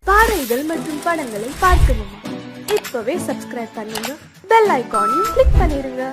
பாடல்கள் மற்றும் படங்களை பார்க்கணுமா? இப்பவே சப்ஸ்கிரைப் பண்ணுங்க, பெல் ஐகானையும் கிளிக் பண்ணிருங்க.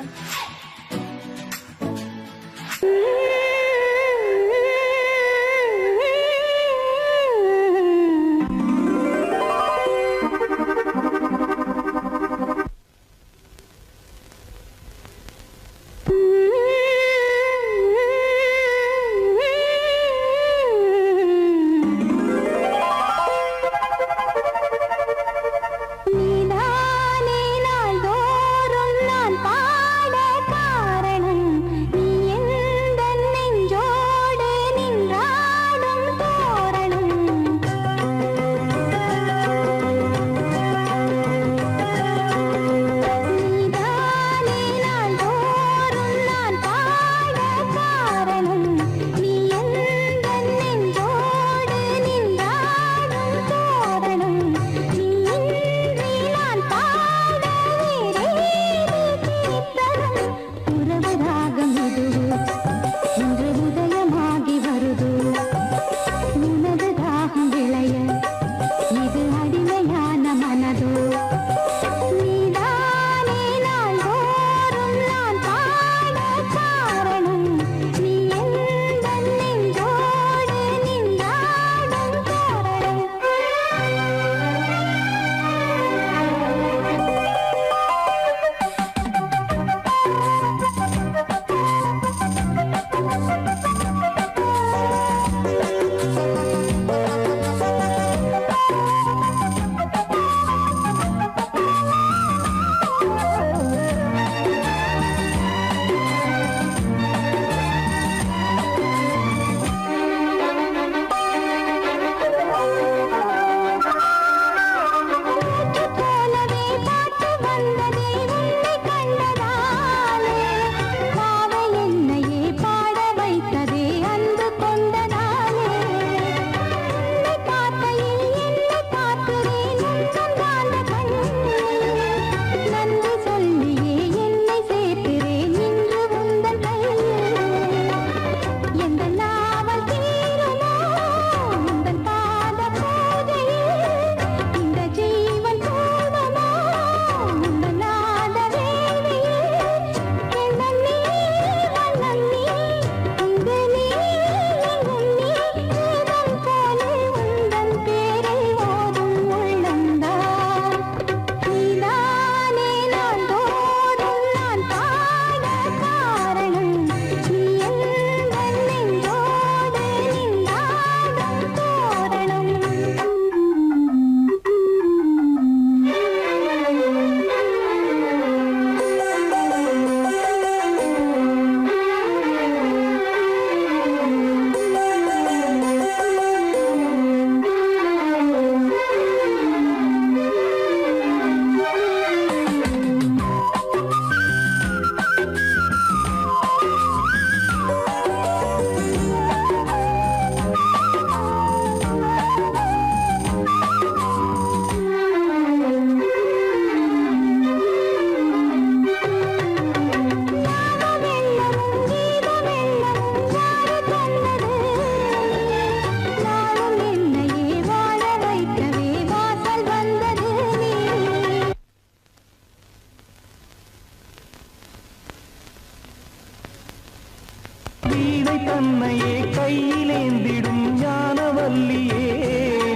தன்னையே கையிலேந்திடும் ஞானவல்லியே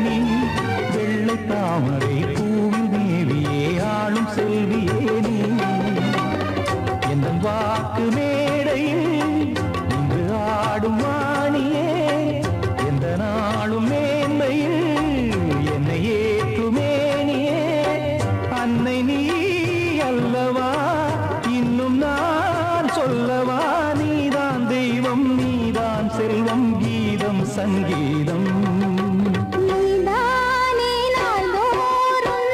நீ, வெள்ளை தாமரை பூவில் மேவியே ஆளும் செல்வியே நீ, என் வாக்கு மேடையில் இன்று ஆடும் வாணியே, எந்த நாளும் மேன்மையில் என்னை ஏற்றுமேனியே, அன்னை நீ அல்லவா இன்னும் நான் சொல்லவா, நீதான் தெய்வம் நீதான் செல்வம் கீதம் சங்கீதம். நீதானே நாள்தோறும்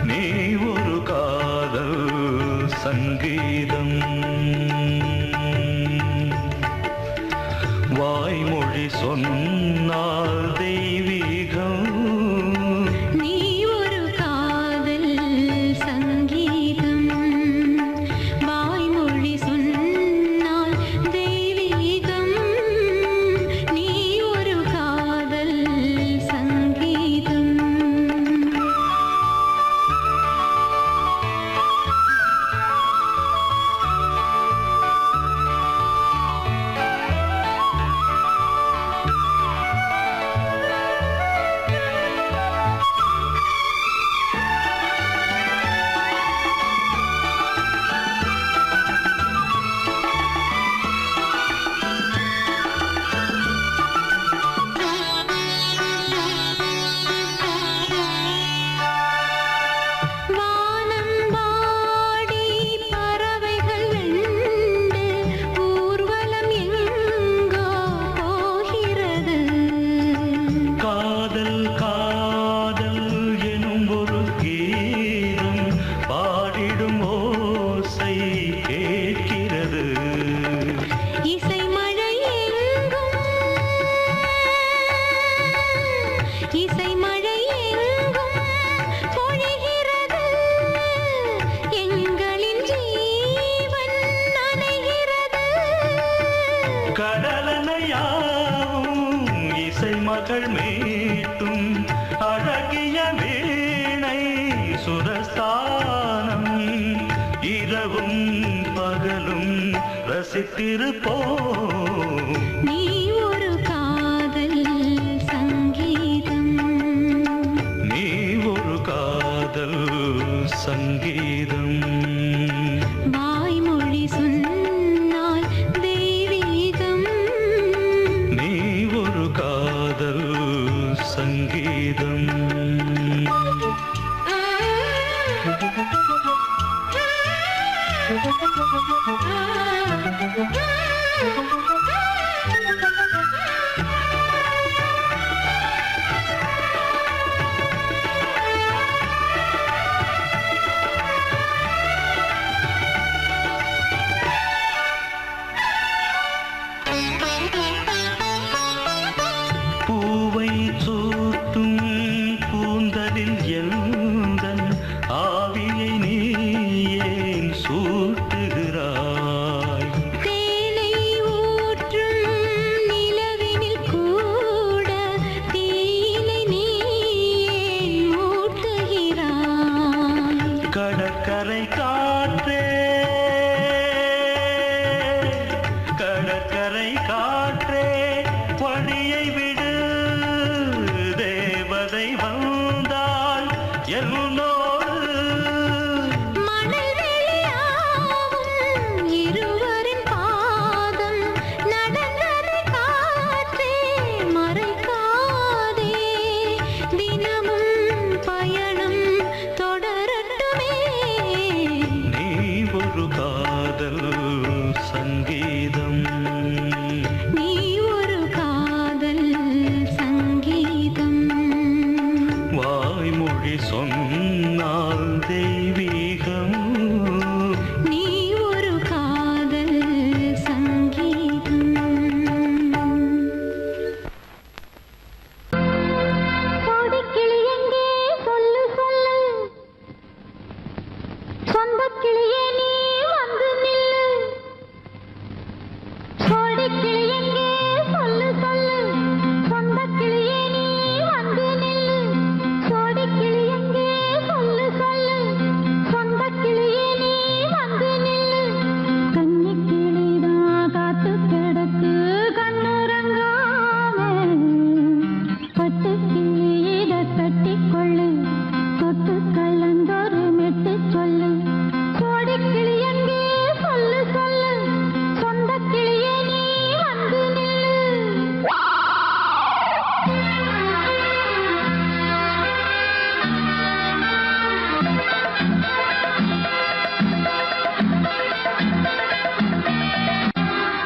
நீ ஒரு காதல் சங்கீதம் வாய்மொழி சொன்னால் தெய்வீகம் நீ ஒரு காதல் சங்கீதம் வாய்மொழி சொன்னால் தெய்வீகம் நீ ஒரு காதல் சங்கீதம் மகள் மீட்டும் அழகிய வீணை சுரஸ்தானம் இரவும் பகலும் ரசித்திருப்போம் நீ ஒரு காதல் சங்கீதம் நீ ஒரு காதல் சங்கீதம் வாய்மொழி சொன்னால் தெய்வீகம் நீ ஒரு காதல் சங்கீதம் பூவை சூட்டும் கூந்தலில் எந்தன் ஆவியை நீ ஏன் சூட்டுகிறாய் தேனை ஊற்றும் நிலவினில் கூட தீனை நீ ஏன் மூட்டுகிறாய் கடற்கரை காற்றே கடற்கரை காற்றே வழியை விடு தேவதை வந்தால் என்னோடு மணல் வெளியாகும் இருவரின் பாதம் நடந்ததை காற்றே மறைக்காதே தினமும் பயணம் தொடரட்டுமே நீ ஒரு காதல் சங்கீதம் நீ ஒரு காதல் சங்கீதம் வாய்மொழி சொன்னால் தெய்வீகம் நீ ஒரு காதல் சங்கீதம் கோடிக்கிளி எங்கே சொல்லு சொல்லு சொந்தக் கிளியே நீ வந்து நில்லு கோடிக்கிளி எங்கே சொல்லு சொல்லு சொந்தக் கிளியே நீ வந்து நில்லு கோடிக்கிளி எங்கே சொல்லு சொல்லு சொந்தக் கிளியே நீ வந்து நில்லு கன்னிக் கிளிதான் காத்து கிடக்கு கண்ணுறங்காம பட்டு கிளி இத கட்டிக்கொள்ளு தொட்டு கலந்தொரு மெட்டு சொல்லு கோடிக்கிளி எங்கே சொல்லு சொல்லு சொந்தக் கிளியே நீ வந்து நில்லு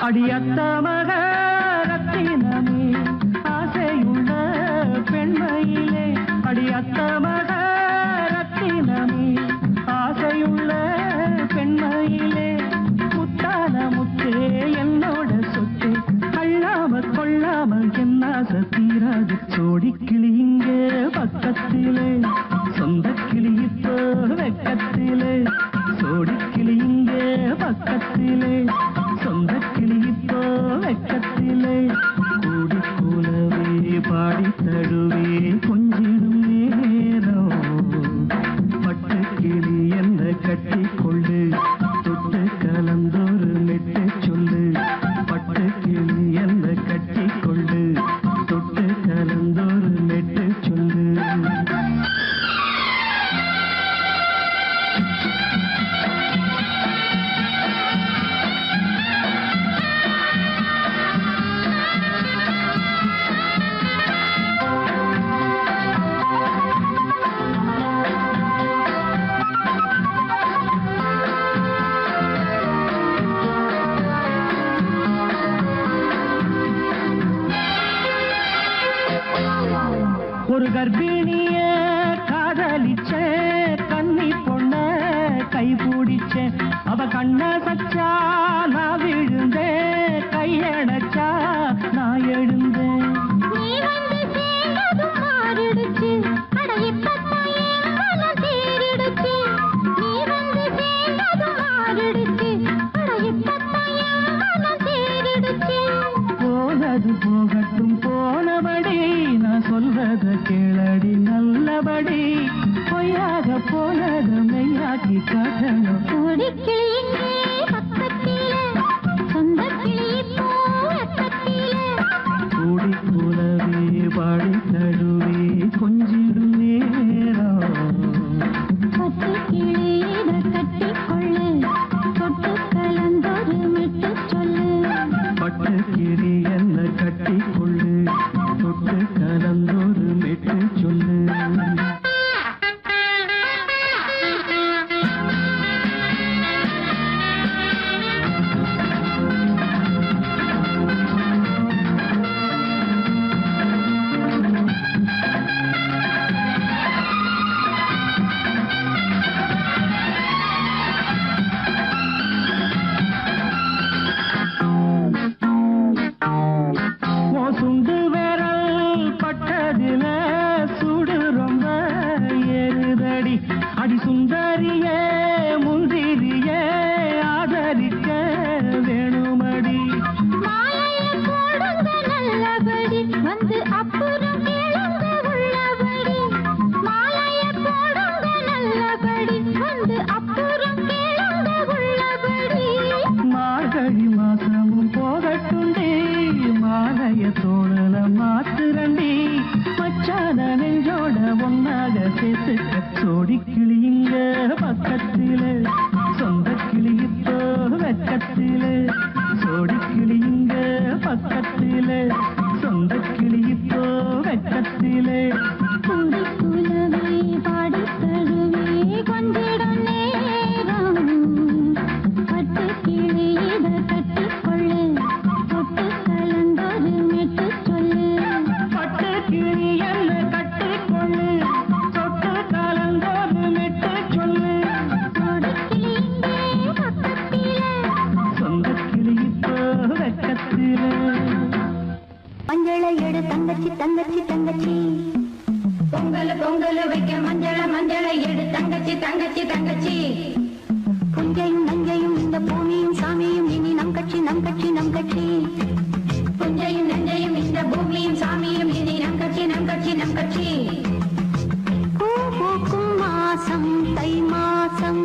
அடியத்த மக ரத்தினமே ஆசையுள்ள பெண் பெண்மையிலே அடி அத்தமக ரத்தினமே ஆசையுள்ள பெண்மையிலே முத்தான முத்தே என்னோட சொத்து அள்ளாம கொள்ளாம என்ன தீராது சோடி கிளி இங்கே பக்கத்திலே சொந்த கிளி இப்போ வெக்கத்திலே சோடி கிளி இங்கே பக்கத்திலே சொந்த கிளி இப்போ வெக்கத்திலே கூடி கூலவே பாடி தழுவே கொஞ்சிடும் நேரம் பட்டு கிளி என்ன கட்டி கொள்ளு தொட்டு கலந்தோறு மெட்டு சொல்லு பட்டு கிளி என்ன கட்டி கொள்ளு தொட்டு கலந்தோறு மெட்டு சொல்லு ஒரு கர்ப்பிணிய காதலிச்ச கன்னி பொண்ண கை பிடிச்ச அவ கண்ண சச்சா நான் விழுந்தேன் கையடைச்சா நான் எழுந்தேன் நீ வந்து சேர்ந்ததும் மாறிடுச்சு அட இப்பத்தான் என் மனம் தேறிடுச்சு நீ வந்து சேர்ந்ததும் மாறிடுச்சு அட இப்பத்தான் என் மனம் தேறிடுச்சு போனது போகட்டும் போனபடி நான் சொல்றத கேளடி நல்லபடி பொய்யாக போனது மெய்யாக்கி காட்டணும் கோடிக்கிளி இங்கே பக்கத்திலே சொந்த கிளி இப்போ வெக்கத்திலே கூடி கூலவே பாடி தழுவே கொஞ்சிடும் நேரம் பட்டு கிளி இத கட்டி கொள்ளு தொட்டு கலந்தொரு மெட்டு சொல்லு பட்டு கிளி என்ன கட்டி கொள்ளு தொட்டு கலந்தோறு மெட்டு சொல்லு சுண்டு விரல் பட்டதில சுடு ரொம்ப ஏறுதடி அடி சுந்தரியே முந்திரியே ஆதரிக்க வேணுமடி மாலைய போடுங்க நல்லபடி வந்து அப்புறம் கேளுங்க உள்ளபடி மாலைய போடுங்க நல்லபடி வந்து அப்புறம் கேளுங்க உள்ளபடி மார்கழி மாசமும் போகட்டுண்டி மாலைய தோழல மாத்துரண்டி மச்சான நெஞ்சோட ஒன்னாக சேர்த்துக்க சோடி கிளி இங்க பக்கத்திலே சொந்த கிளி இப்போ வெக்கத்திலே சோடி கிளி இங்க பக்கத்திலே சொந்த கிளி இப்போ வெக்கத்திலே கூடி கூலவே பாடி தழுவே கொஞ்சிடும் நேரம் பட்டு கிளி இத கட்டி கொள்ளு தொட்டு கலந்தொரு மெட்டு சொல்லு பட்டு கிளி என்ன கட்டி கொள்ளு தொட்டு கலந்தோறு மெட்டு சொல்லு கோடிக்கிளி இங்கே பக்கத்திலே சொந்த கிளி இப்போ வெக்கத்திலே மஞ்சளை எடு தங்கச்சி தங்கச்சி தங்கச்சி பொங்கல் பொங்கல் வைக்க மஞ்சளை எடு தங்கச்சி தங்கச்சி தங்கச்சி புஞ்சையும் நஞ்சையும் இந்த பூமியும் சாமியும் இனி நம் கட்சி நம் கட்சி நம் கட்சி புஞ்சையும் நஞ்சையும் இந்த பூமியும் சாமியும் இனி நம் கட்சி நம் கட்சி நம் கட்சி பூ பூக்கும் மாசம் தை மாசம்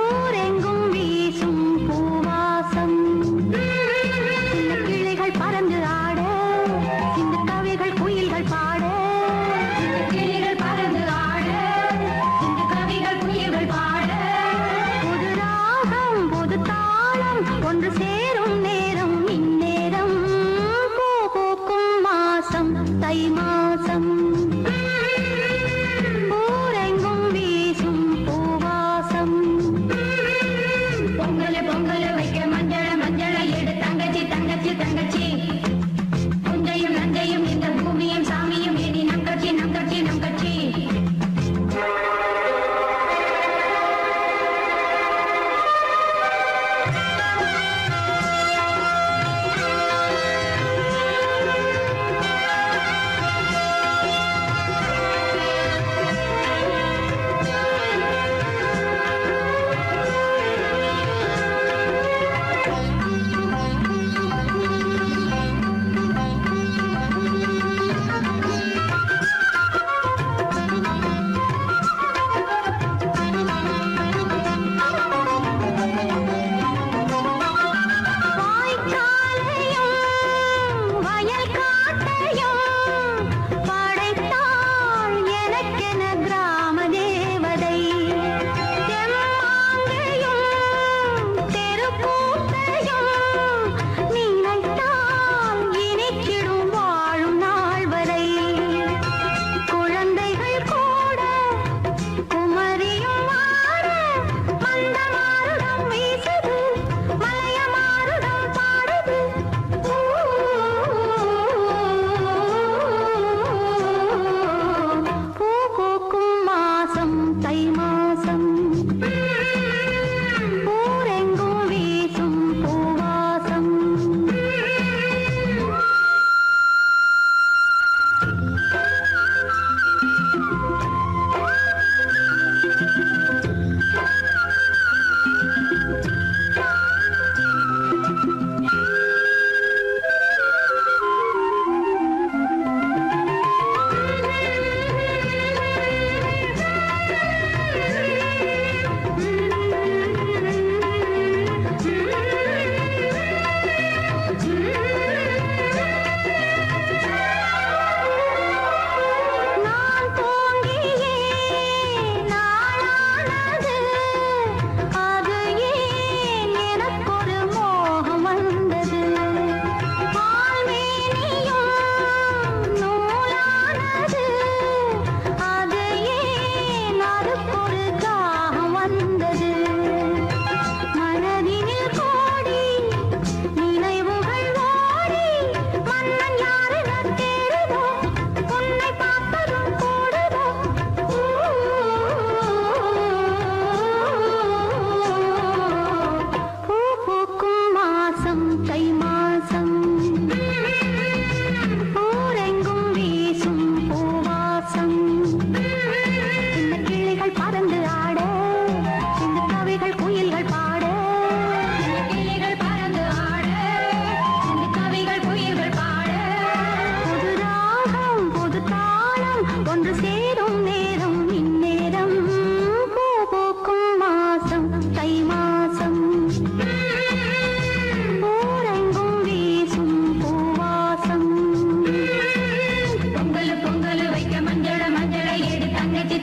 ஊரெங்கும் வீசும் பூவாசம் சின்ன கிளைகள் பறந்து ஆட சின்ன கவிகள் குயில்கள் பாட கிளிகள் பறந்து ஆட இந்த கவிகள் குயில்கள் பாட புது ராகம் புது தாளம் ஒன்று சேரும் நேரம் இந்நேரம் பூ பூக்கும் மாசம் தை மாசம் ஊரெங்கும் வீசும் பூவாசம் பொங்கல் பொங்கல் வைக்க மஞ்சளை எடு தங்கச்சி தங்கச்சி தங்கச்சி புஞ்சையும் நஞ்சையும் இந்த பூமியும்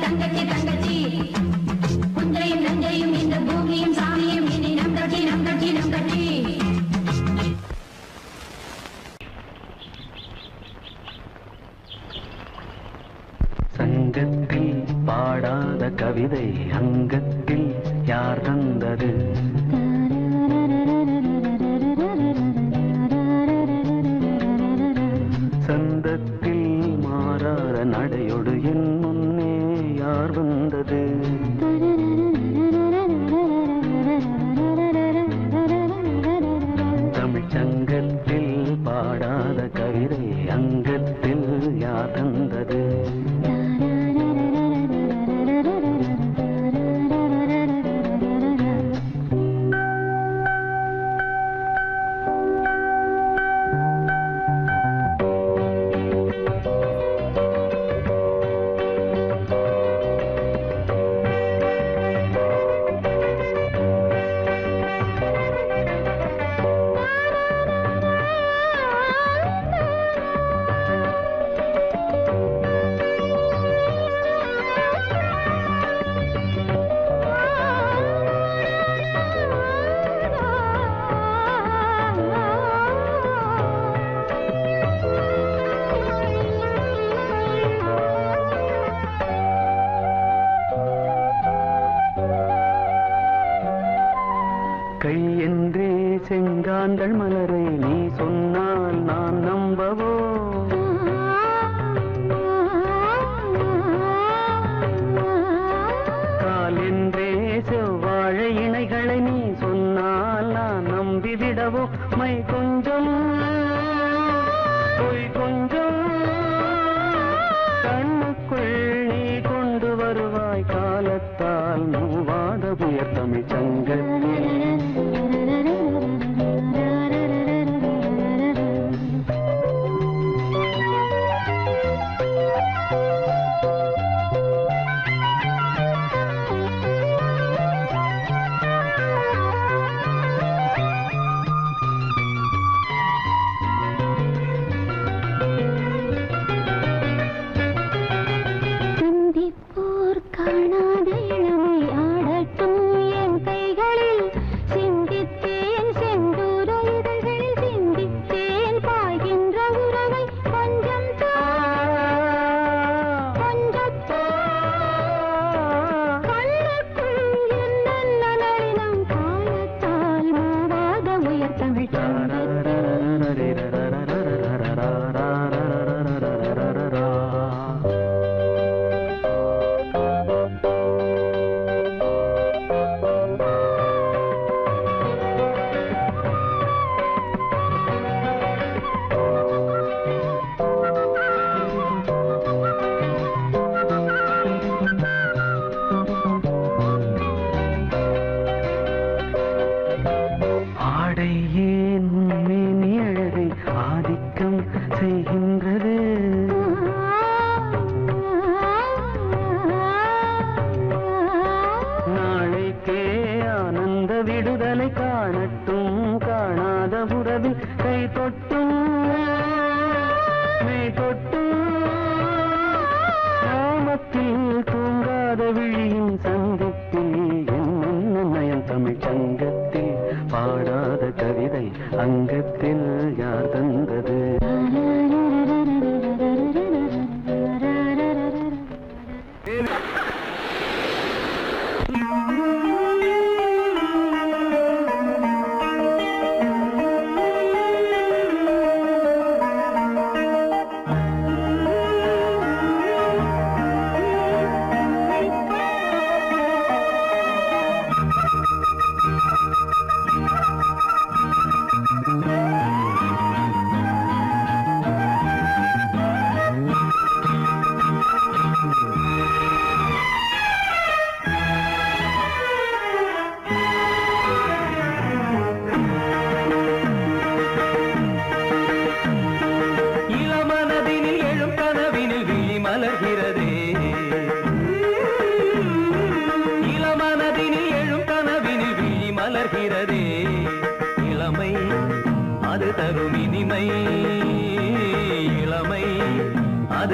தங்கச்சி தங்கச்சி புஞ்சையும் நஞ்சையும் இந்த பூமியும் சாமியும் இனி நம் கட்சி நம் கட்சி நம் கட்சி. சங்கத்தில் பாடாத கவிதை அங்கத்தில் யார் தந்தது? சந்தத்தில் மாறாத நடையொடு என் முன்னே யார் வந்தது? தமிழ் சங்கத்தில் பாடாத கவிதை அங்கத்தில் யார் தந்தது? கை என்றே செங்காந்தள் மலரை நீ சொன்னால் நான் நம்பவோ? கால் என்றே செவ்வாழை இணைகளை நீ சொன்னால் நான் நம்பிவிடவோ? மை கொஞ்சம் பொய் கொஞ்சம் கண்ணுக்குள் நீ கொண்டு வருவாய் காலத்தால் மூவாத புயர் தமிழ் சங்கத்தில்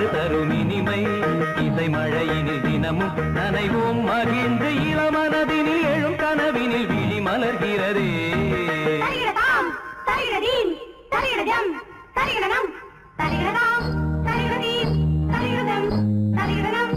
அது தரும் இனிமை இசை மழையினில் தினமும் நனைவோம் மகிழ்ந்து இளமனதினில் எழும் கனவினில் விழி மலர்கிறதே தரிகிடதாம் தரிகிடதீம் தரிகிடஜம் தரிகிடனம் தரிகிடதாம் தரிகிடதீம் தரிகிடதம் தரிகிடனம்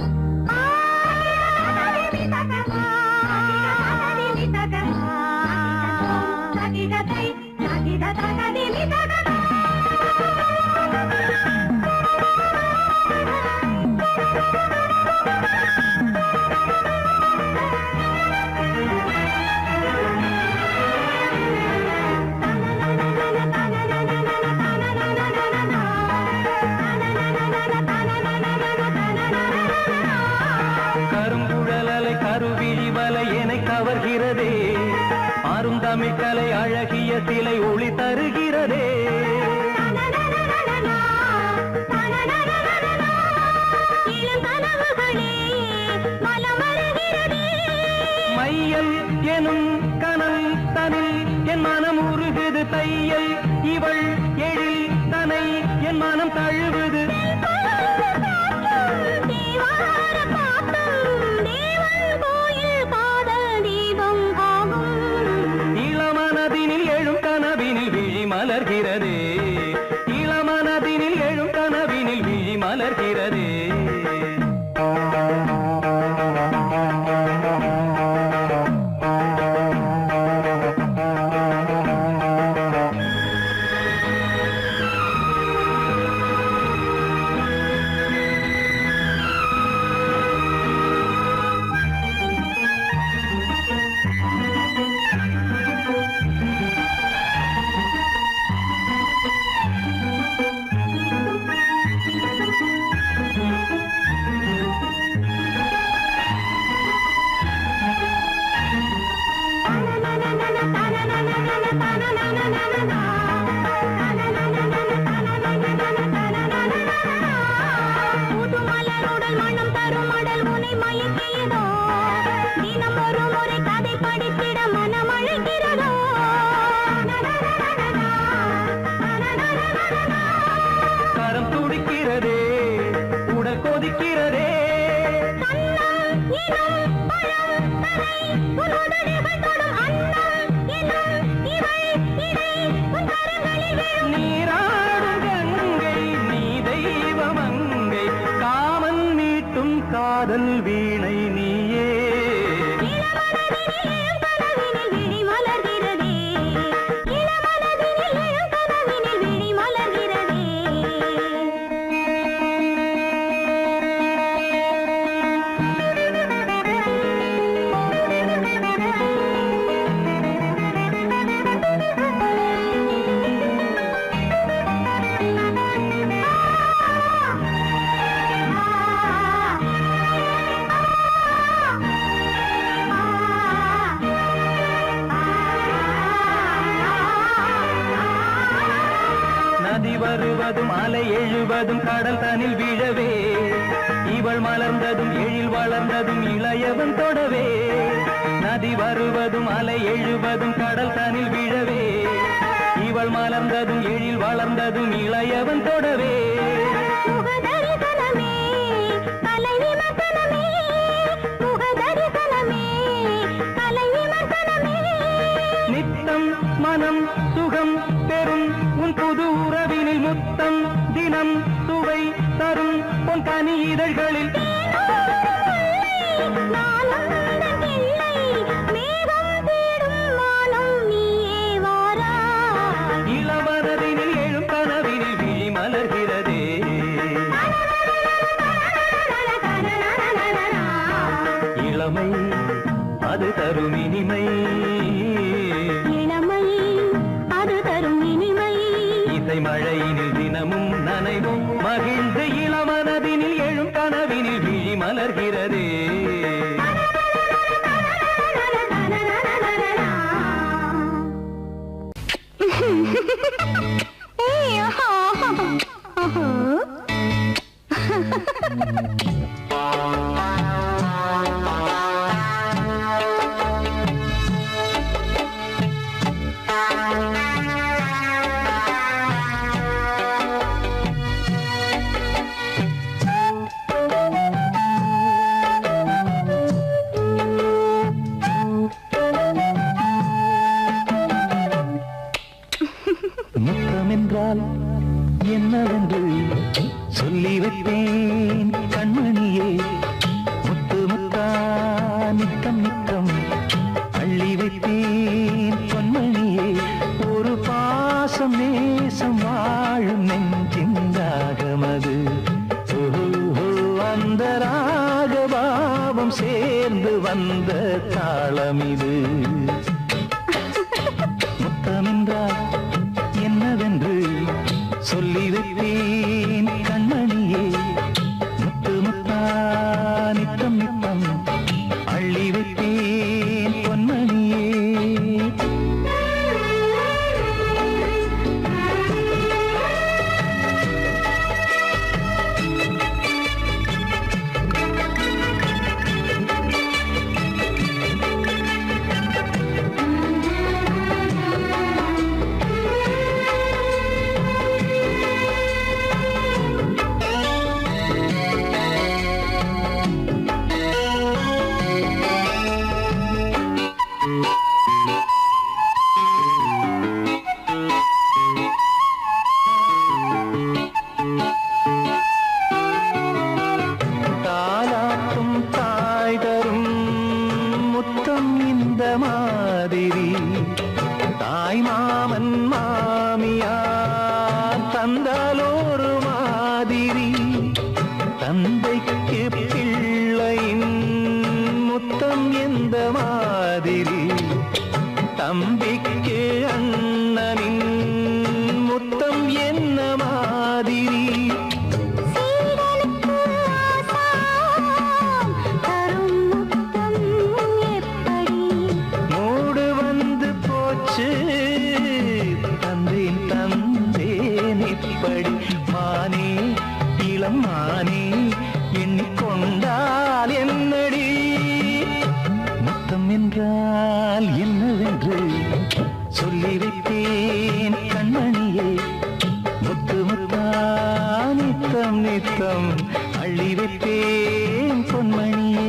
கருங்குழலலை கருவிழி வலை என்னை கவர்கிறதே அருந்தமிழ் கலை அழகிய சிலை ஒளி தருகிறதே மையல் எனும் கனல் தனில் என் மனம் உருகுது தையல் இவள் எழில் தனை என் மனம் தழுவுது இளமனதினில் எழும் கனவினில் விழி மலர்கிறதே இளமனதினில் எழும் கனவினில் விழி மலர்கிறதே கரம் துடிக்கிறதே உடல் கொதிக்கிறதே நீராடும் கங்கை நீ தெய்வமங்கை காமன் மீட்டும் காதல் வீணை நீயே நதி வருவதும் அலை எழுவதும் கடல் தனில் விழவே இவள் மலர்ந்ததும் எழில் வளர்ந்ததும் இளையவன் தொடவே நதி வருவதும் அலை எழுவதும் கடல் தனில் விழவே இவள் மலர்ந்ததும் எழில் வளர்ந்ததும் இளையவன் தொடவே நித்தம் மனம் சுகம் பெறும் உன் புது உறவினில் முத்தம் தினம் சுவை தரும் உன் கனி இதழ்களில் இளமனதினில் எழும் கனவினில் விழி மலர்கிறதே இளமை அது தரும் இனிமை இசை மழையினில் தினமும் நனைவும் மகிழ்ந்து இளமனதினில் எழும் கனவினில் விழி மலர்கிறதே Oh, சொல்லி வைப்பேன் கண்மணியே முத்து முத்தா நித்தம் நித்தம் அள்ளி வைப்பேன் பொன்மணியே ஒரு பாசம் நேசம் வாழும் நெஞ்சின் ராகமது அந்த ராகபாவம் சேர்ந்து வந்த தாளம் இது முத்தமென்றால் என்னவென்று சொல்லி வைப்பேன் கண்மணியே முத்து முத்தா நித்தம் நித்தம் அள்ளி வைப்பேன் பொன்மணியே தம்பிக்கு அண்ணனின் முத்தம் என்ன மாதிரி மூடு வந்து போச்சு தந்தேன் தந்தேன் இப்படி மானே இளம் மானே எண்ணிக்கொண்டால் என்னடி முத்தம் என்றால் என்னவென்று சொல்லி வைத்தேன் கண்மணியே முத்து முத்தா நித்தம் நித்தம் அள்ளி வைத்தேன் பொன்மணியே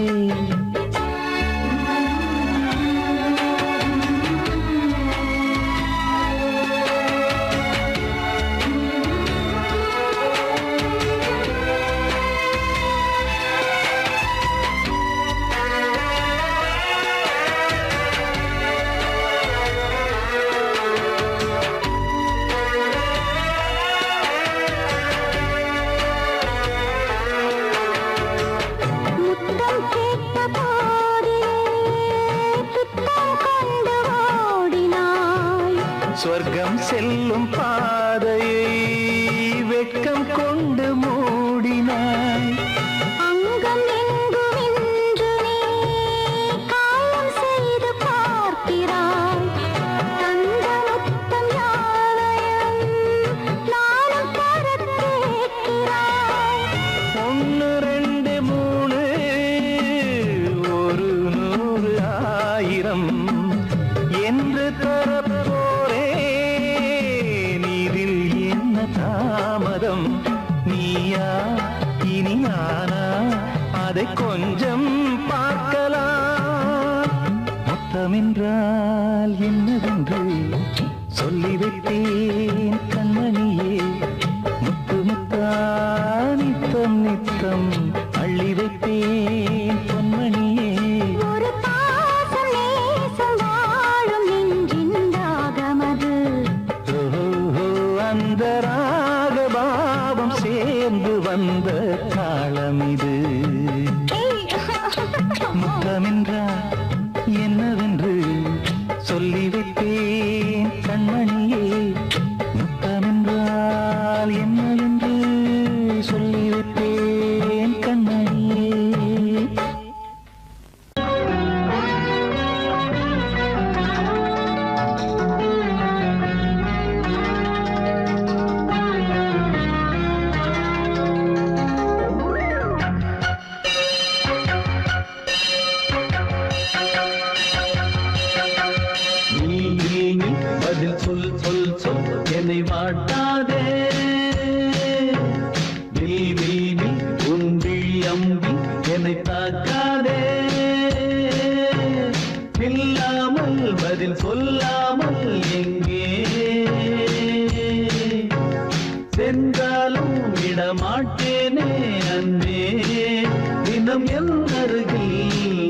சொர்க்கம் செல்லும் பாதையை வெட்கம் கொண்டு மூடினாய் அங்கம் எங்குமென்று நீ காயம் செய்து பார்க்கிறாய் தந்த முத்தம் யாவையும் நானும் தர கேட்கிறாய் 1 2 3 ஒரு 100 1000 என்று தரப்போரே நீரில் என்ன தாமதம் நீயா இனி நானா அதை கொஞ்சம் பார்க்கலாம் முத்தமென்றால் என்னவென்று சொல்லி வைத்தேன் கண்மணியே முத்து முத்தா நித்தம் நித்தம் அள்ளி வைத்தேன் பொன்மணியே ஒரு பாசம் நேசம் வாழும் நெஞ்சின் ராகமது அந்த ராகபாவம் சேர்ந்து வந்த தாளம் இது முத்தமென்றால் என்னவென்று சொல்லி வைத்தேன் கண்மணியே முத்தமென்றால் என்னவென்று சொல்லி வைத்தேன் கண்மணியே நீ மாட்டேனே அன்பே தினம் என் அருகில்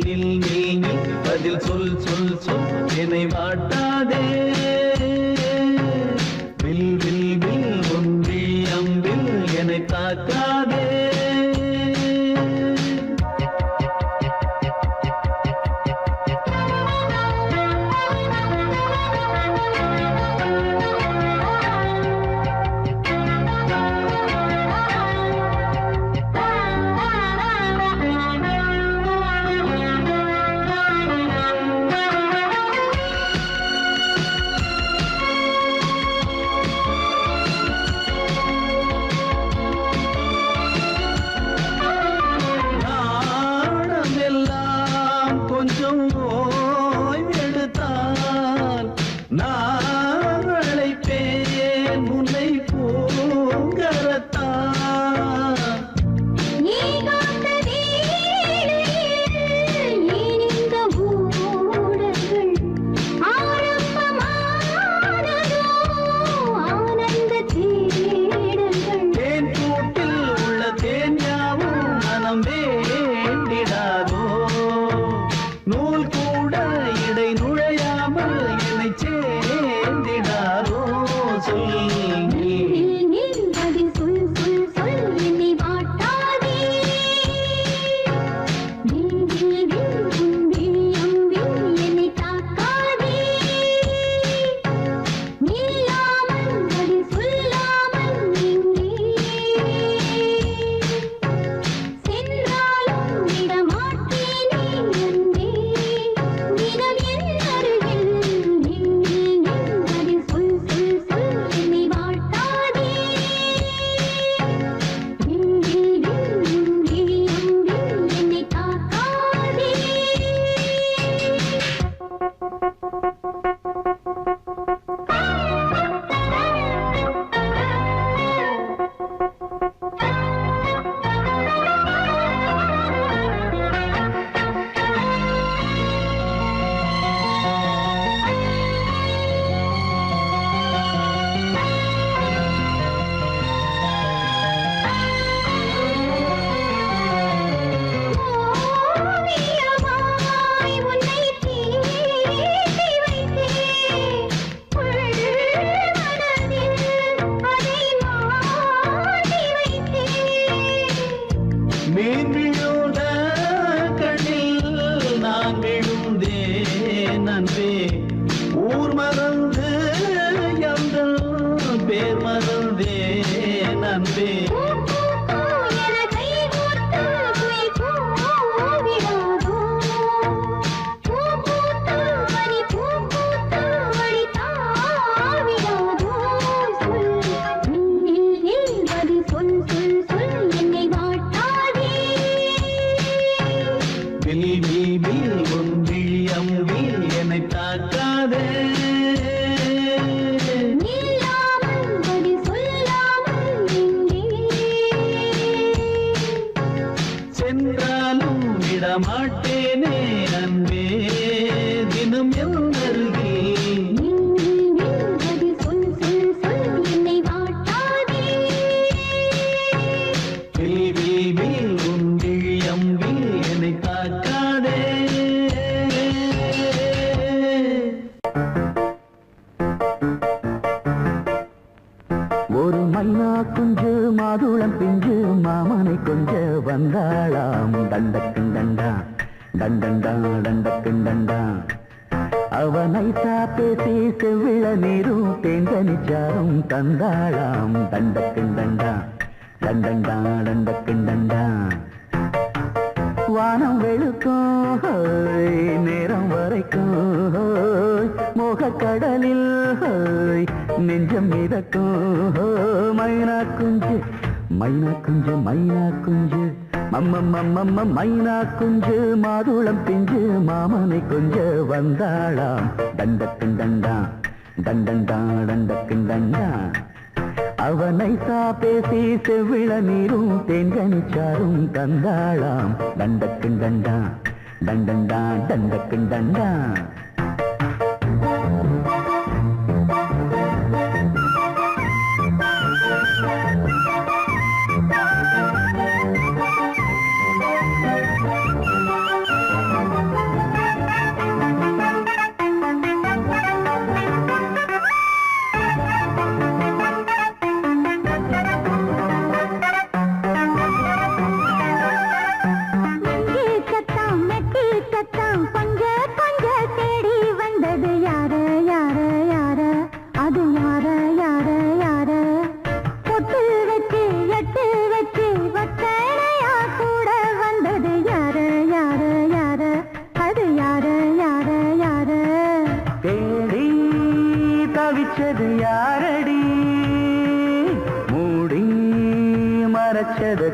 நில் நில் நில் பதில் சொல் சொல் சொல் என்னை வாட்டாதே வில் வில் வில் ஒன்றி அம்பில் என்னை தாக்காதே மைனா குஞ்சு மாதுளம் பிஞ்சு மாமனை கொஞ்ச வந்தாளாம் தண்டக்கின் தண்டா தண்டண்டா தண்டக்கின் தண்டா அவனை பேசி செவ்விள நீரும் தேன்கனிச்சாரும் தந்தாளாம் தண்டக்கின் தண்டா தண்டண்டா தண்டக்கின் தண்டா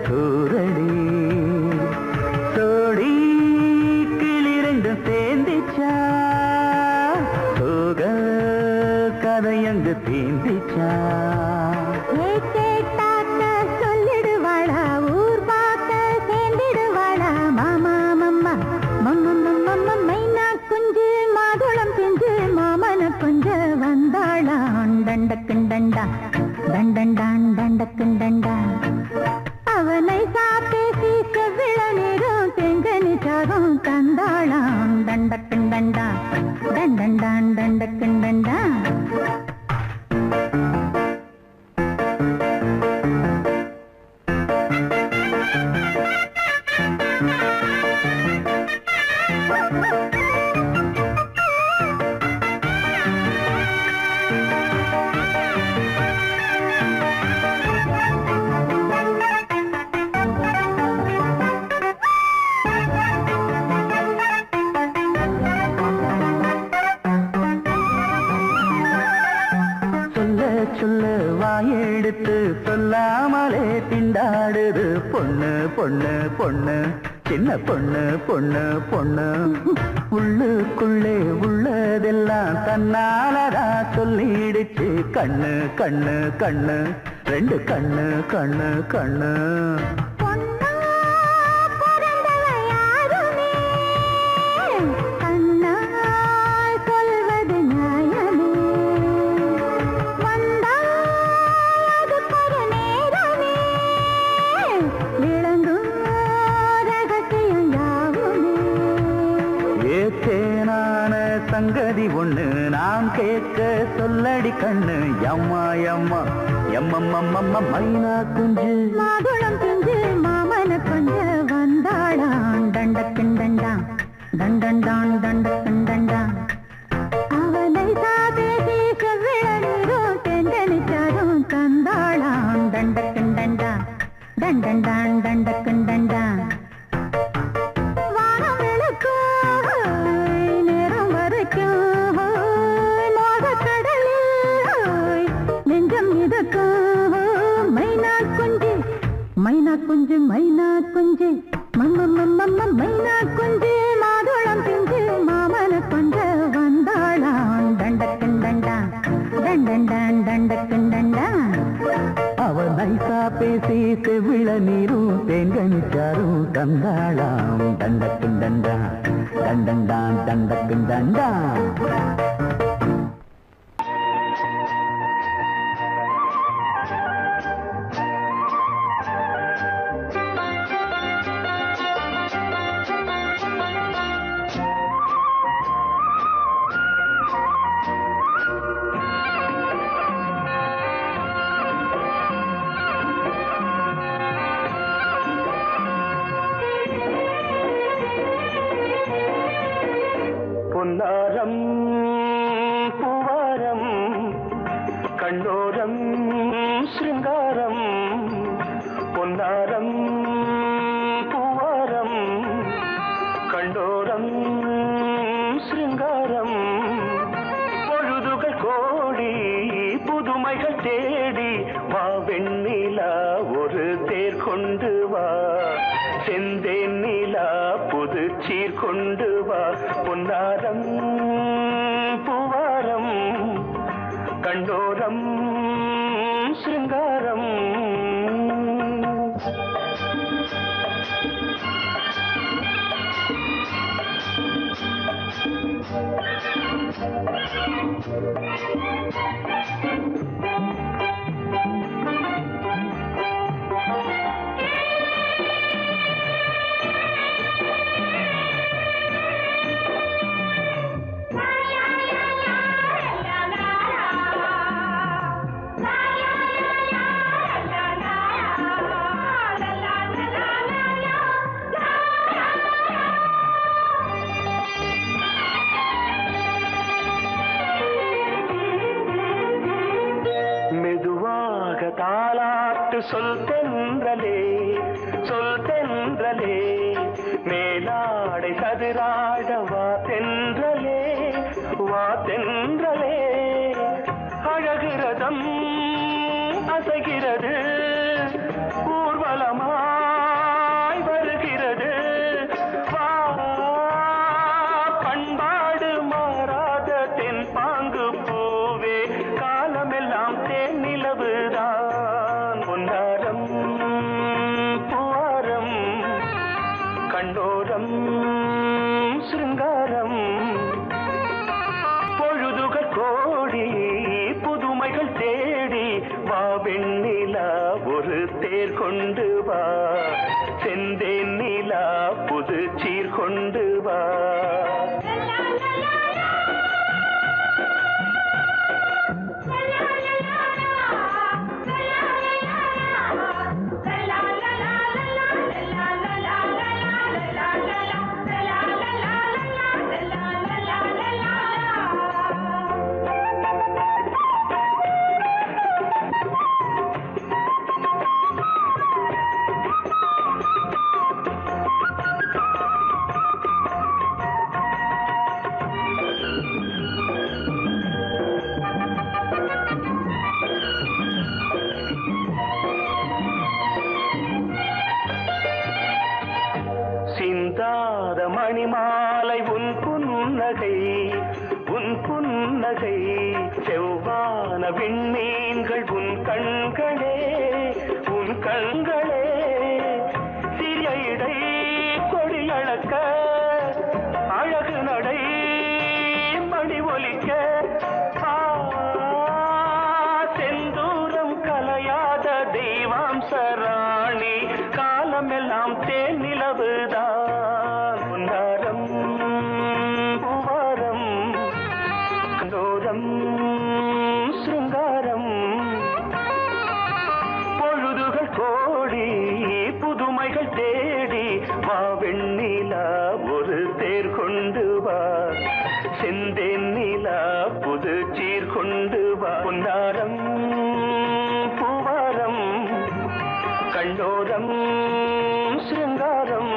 கூரடி சோடி கிளி ரெண்டும் சேர்ந்திச்சா சோக கதையங்கு தீந்திச்சா சொல்லிடுவாளா ஊர் பார்க்க சேர்ந்திடுவாளா மாமா மம்மா மம்ம மைனா குஞ்சு மாதுளம் பிஞ்சு மாமன கொஞ்ச வந்தாளா டண்டக்குண்டண்டா டண்டண்டான் டண்டக்குண்டண்டா அவனை சாப்பேசி செவ்விள நீரும் தெங்கனி சாரும் தந்தாளாம் டண்டக்குண்டண்டா டண்டண்டான் டண்டக்குண்டண்டா சொல்ல வாயெடுத்து சொல்லாமலே திண்டாடுது பொண்ணு பொண்ணு பொண்ணு சின்ன பொண்ணு பொண்ணு பொண்ணு உள்ளுக்குள்ளே உள்ளதெல்லாம் தன்னாலதா சொல்லிடுச்சு கண்ணு கண்ணு கண்ணு ரெண்டு கண்ணு கண்ணு கண்ணு சங்கதி ஒண்ணு நான் கேட்க சொல்லடி கண்ணு எம்மா எம்மா எம்மம்மம்மம்ம மைனா குஞ்சு மாதுளம் குஞ்சு மாமன கொஞ்ச வந்தாடான் டண்டக்குண்டண்டா டண்டண்டான் டண்டக்குண்டண்டா அவனை சாபேசி செவ்விள நீரும் தெண்டனிச்சாரும் தந்தாளான் டண்டக்குண்டண்டா டண்டண்டான் டண்டக்குண்டண்டா மைனா குஞ்சு மைனா குஞ்சு மம்மம்மம்மம்ம மைனா குஞ்சு மாதுளம் பிஞ்சு மாமன கொஞ்ச வந்தாளான் டண்டக்குண்டண்டா டண்டண்டான் டண்டக்குண்டண்டா அவன் நைசா பேசி செவ்விள நீரும் தேங்கனிச்சாரும் தந்தாளாம் டண்டக்குண்டண்டா டண்டண்டான் டண்டக்குண்டண்டா பொன்னாரம் பூவாரம் கண்ணோரம் சிருங்காரம் பொன்னாரம் பூவாரம் கண்ணோரம் சிருங்காரம் பொழுதுகள் கோடி புதுமைகள் தேடி வா வெண்ணிலா ஒரு தேர் கொண்டு வா செந்தேன் நிலா புது சீர் கொண்டு வா பொன்னாரம் பூவாரம் கண்டோரம் சிருங்காரம் தாலாட்டு சொல் தென்றலே மேலாடை சதுராட வா தென்றலே அழகிறதம் அசைகிறது ஊர்வலமா கண்ணோரம் சிருங்காரம் பொழுதுகள் கோடி புதுமைகள் தேடி வா வெண்ணிலா ஒரு தேர் கொண்டு வா செந்தேன் நிலா புது சீர் கொண்டு வா சிந்தாத மணிமாலை உன் புன்னகை செவ்வான விண்மீன்கள் உன் கண்களே சிறிய இடை கொடியளக்க அழகு நடை மணி ஒலிக்க செந்தூரம் கலையாத தெய்வாம்சராணி காலமெல்லாம் தேன் நிலவுதான் பொன்னாரம் பூவாரம் கண்ணோரம் சிருங்காரம் பொழுதுகள் கோடி புதுமைகள் தேடி வா வெண்ணிலா ஒரு தேர் கொண்டு வா செந்தேன் நிலா புது சீர் கொண்டு வா பொன்னாரம் பூவாரம் கண்ணோரம் சிருங்காரம்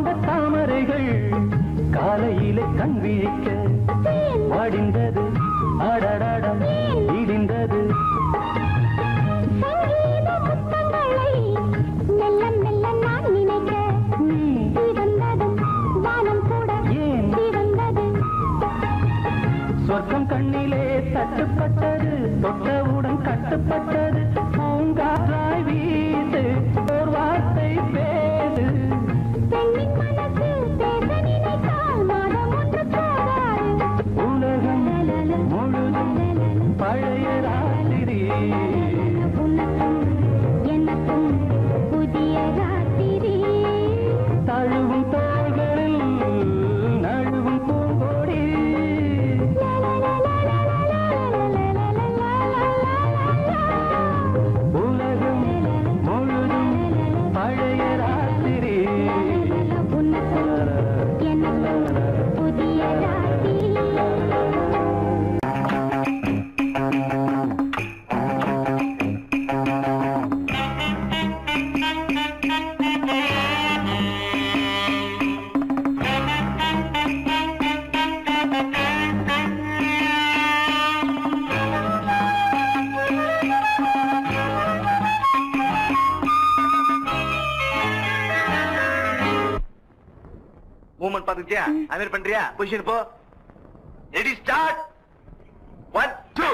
கொண்ட தாமரைகள் காலையிலே கண் விழிக்க வாடிந்தது ஆடடாடம் இடிந்தது சொர்க்கம் கண்ணிலே தட்டுப்பட்டது தொட்டவுடன் கட்டுப்பட்டது பூங்காற்றாய் வீசு ஒரு வார்த்தை பேசு உலகம் முழுதும் பழைய ராத்திரி எனக்கும் புதிய ராத்திரி தழுவும் தோள்களில் நழுவும் பூங்கோடி உலகம் முழுதும் பழைய ராத்திரி எனக்கும் புதிய ராத்திரி மூவ்மெண்ட் பாத்துக்கிட்டியா? அமீர் பண்றியா? பொசிஷன் போ. Ready start. 1 2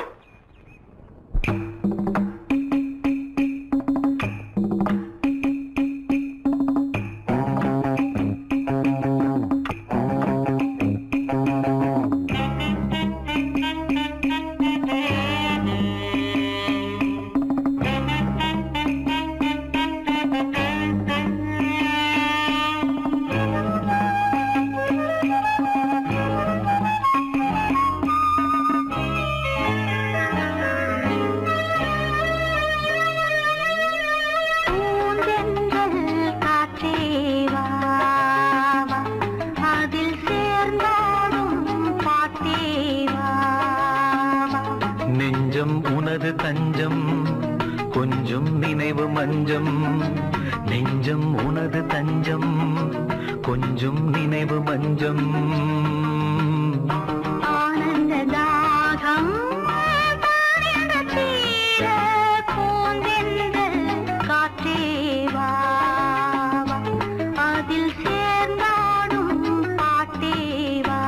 நெஞ்சம் உனது தஞ்சம் கொஞ்சம் நினைவு மஞ்சம் நெஞ்சம் உனது தஞ்சம் கொஞ்சம் நினைவு மஞ்சம் ஆனந்த தாகம் தீர பூந்தென்றல் காற்றே வா அதில் சேர்ந்தாடும் பாட்டே வா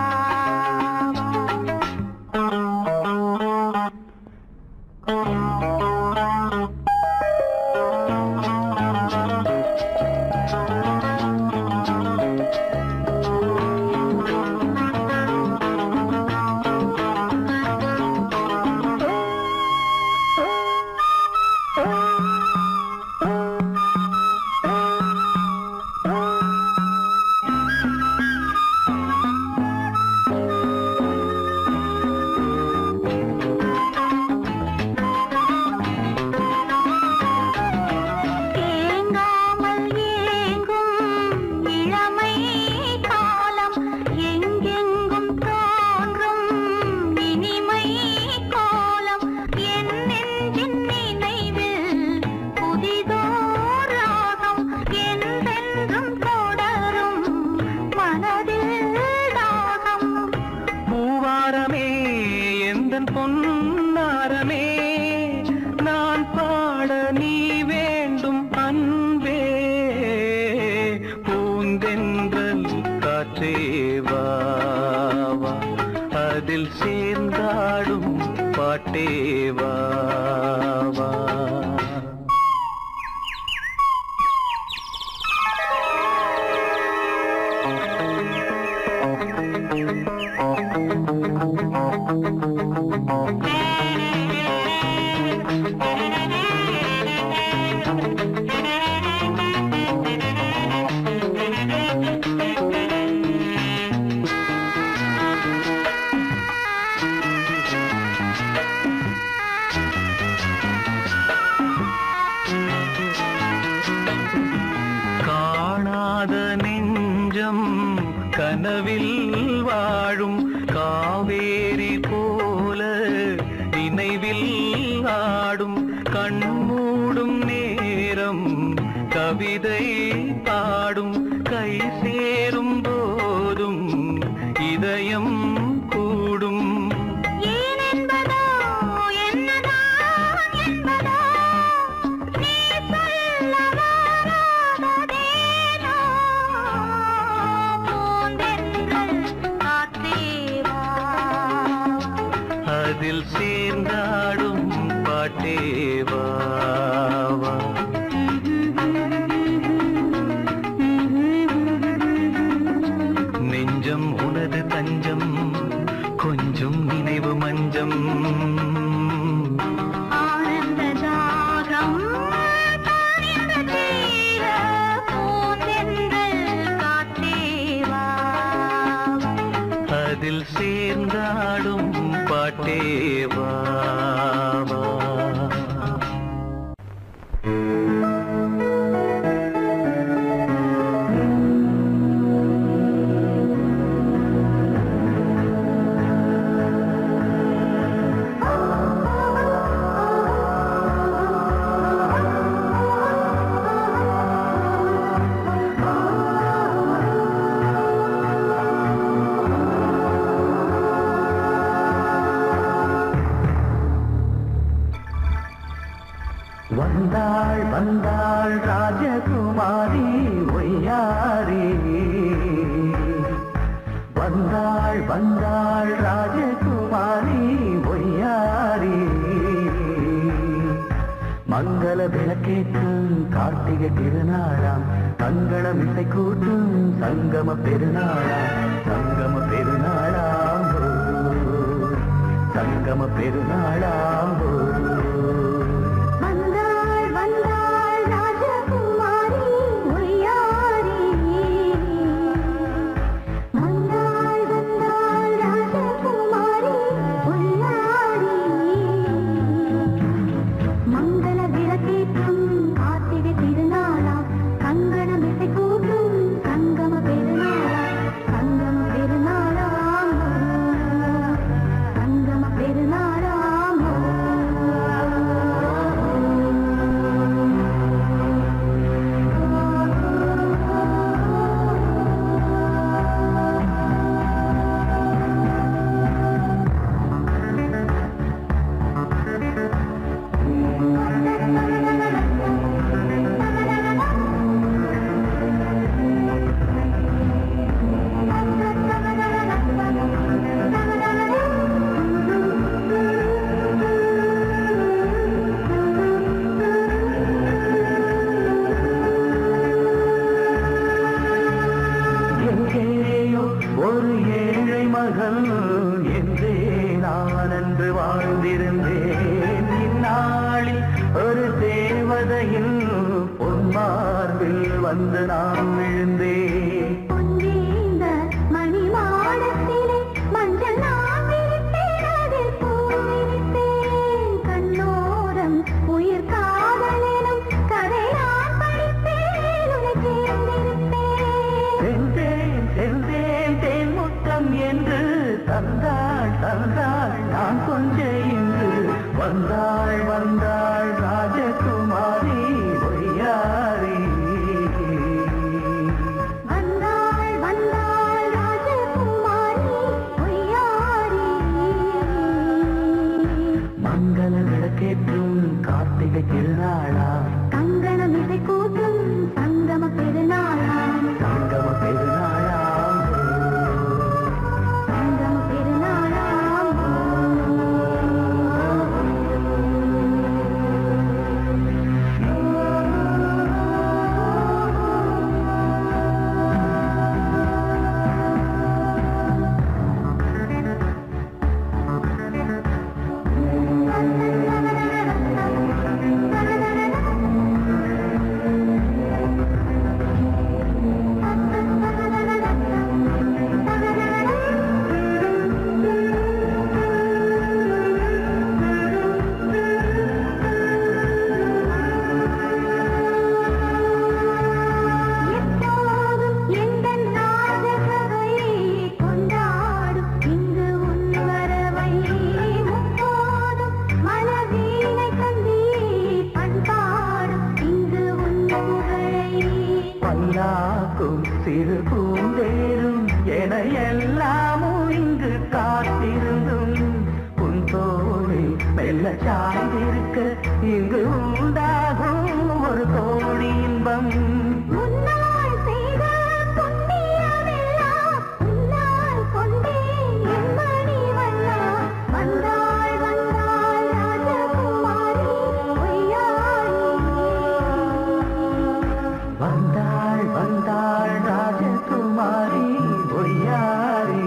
பொன்னாரமே நான் பாட நீ வேண்டும் அன்பே பூந்தென்றல் காற்றே வா வா அதில் சேர்ந்தாடும் பாட்டே வா வா காணாத நெஞ்சம் கனவில் வாழும் காவேரி போல நினைவில் ஆடும் கண்மூடும் நேரம் கவிதை பாடும் கை சேரும் போதும் இதயம் கூடும். ஏன் என்பதோ என்னதான் என்பதோ நீ சொல்ல வராததேனோ பூந்தென்றல் காற்றேவா அதில் சேர்ந்தாடும் பாட்டேவா நெஞ்சம் உனது தஞ்சம் கொஞ்சம் நினைவு மஞ்சம் ஆனந்த தாகம் தானியந்த தீர பூந்தென்றல் காற்றேவா அதில் சேர்ந்தாடும் பாட்டேவா வந்தாள் வந்தாள் ராஜகுமாரி ஒய்யாரி வந்தாள் வந்தாள் ராஜகுமாரி ஒய்யாரி மங்கள விளக்கேற்றும் கார்த்திகை திருநாளாம் மங்களம் இசை கூட்டும் சங்கம பெருநாளாம் சங்கம பெருநாளாம் சங்கம பெருநாளாம் ஒரு ஏழை மகள் என்றே நான் அன்று வாழ்ந்திருந்தேன். இந்நாளில் ஒரு தேவதையில் பொன்மார்பில் வந்து நான் விழுந்தேன். என்று தந்தாள் தந்தாள் நான் கொஞ்சம் இன்று வந்தாள் வந்தாள் ராஜகுமாரி ஒய்யாரி வந்தாள் வந்தாள் ராஜகுமாரி ஒய்யாரி மங்கள விளக்கேற்றும் கார்த்திகை திருநாளா கங்கணம் இசை கூட்டும் சங்கம பெருநாளா சங்கம பெருநாளா சேரும் என எல்லாமும் இங்கு காத்திருந்தும் உன் தோழி மெல்ல சாய்ந்திருக்க இங்கு உண்டாகும் ஒரு கோடி இன்பம். வந்தாள் வந்தாள் ராஜகுமாரி ஒய்யாரி.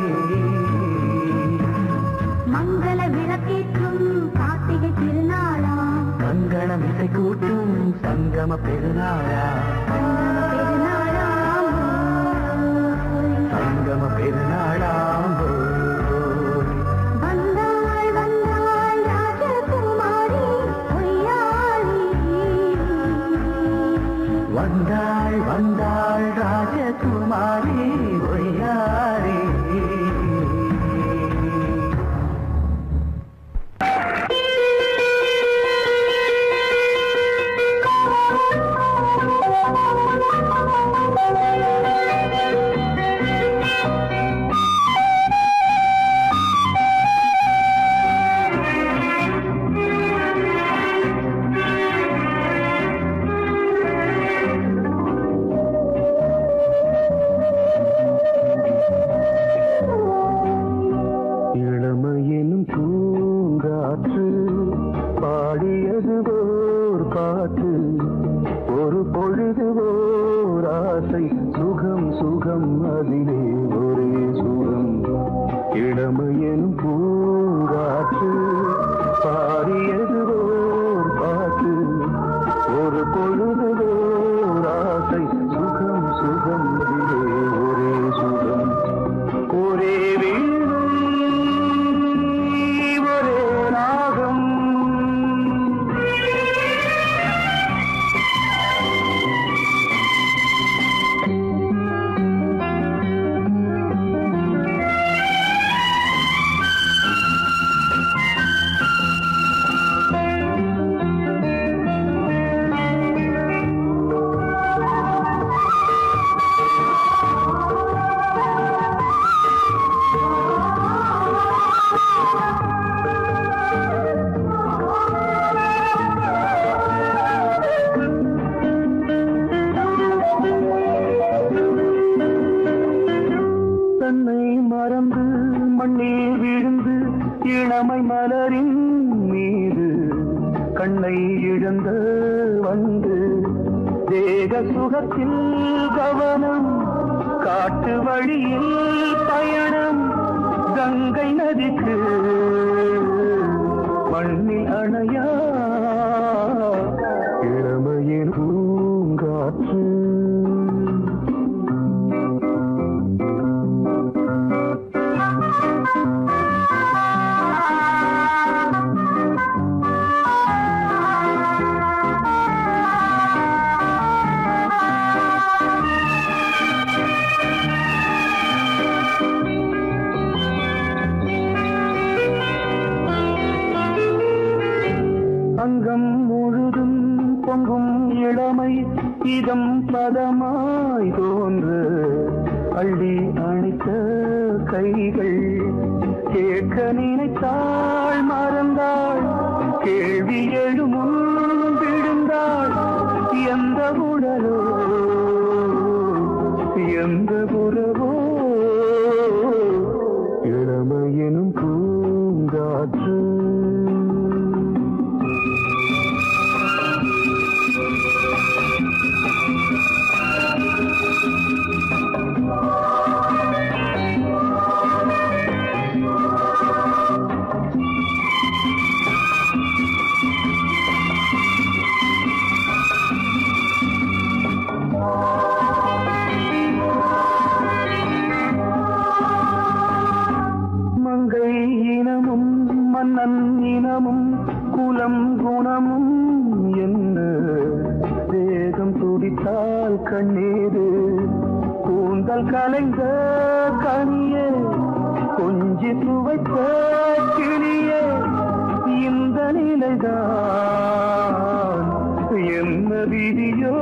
மங்கள விளக்கேற்றும் கார்த்திகை திருநாளா, கங்கணம் இசை கூட்டும் சங்கம பெருநாளா, சங்கம பெருநாளாம் வந்தாள் வந்தாள் ராஜகுமாரி ஒய்யாரி. வந்தாள் வந்தாள் ராஜகுமாரி ஒய்யாரி. இளமையெனும் பூங்காற்று பாடியது ஓர் பாட்டு, ஒரு பொழுது ஓர் ஆசை, சுகம் சுகம் அதிலே ஒரே சுகம். இளமையெனும் பூங்காற்று பாடியது ஓர் பாட்டு, ஒரு பொழுது ஓர் ஆசை, சுகம் சுகம் அதிலே ஒரே சுகம். ஒரே தன்னை மறந்து மண்ணில் விழுந்து இளமை மலரின் மீது கண்ணை இழந்த வந்து தேக சுகத்தில் கவனம், காட்டு வழியில் பயணம், கங்கை நதிக்கு மண்ணில் அணையா இளமையின் பூங்காற்று. அங்கம் முழுதும் பொங்கும் இளமை இதம் பதமாய் தோன்று, அள்ளி அணைத்த கைகள் கேட்க நினைத்தாள் மறந்தாள், கேள்வி எழுமுன் விழுந்தாள். எந்த உடலோ எந்த உறவோ இளமையெனும் பூங்காற்று. மங்கை இனமும் மன்னன் இனமும் குலம் குணமும் என்ன, தேகம் துடித்தால் கண்ணீரு, கூந்தல் கலைந்த கனியே, கொஞ்சி துவைத்த கிளியே, இந்த நிலைதான் என்ன விதியோ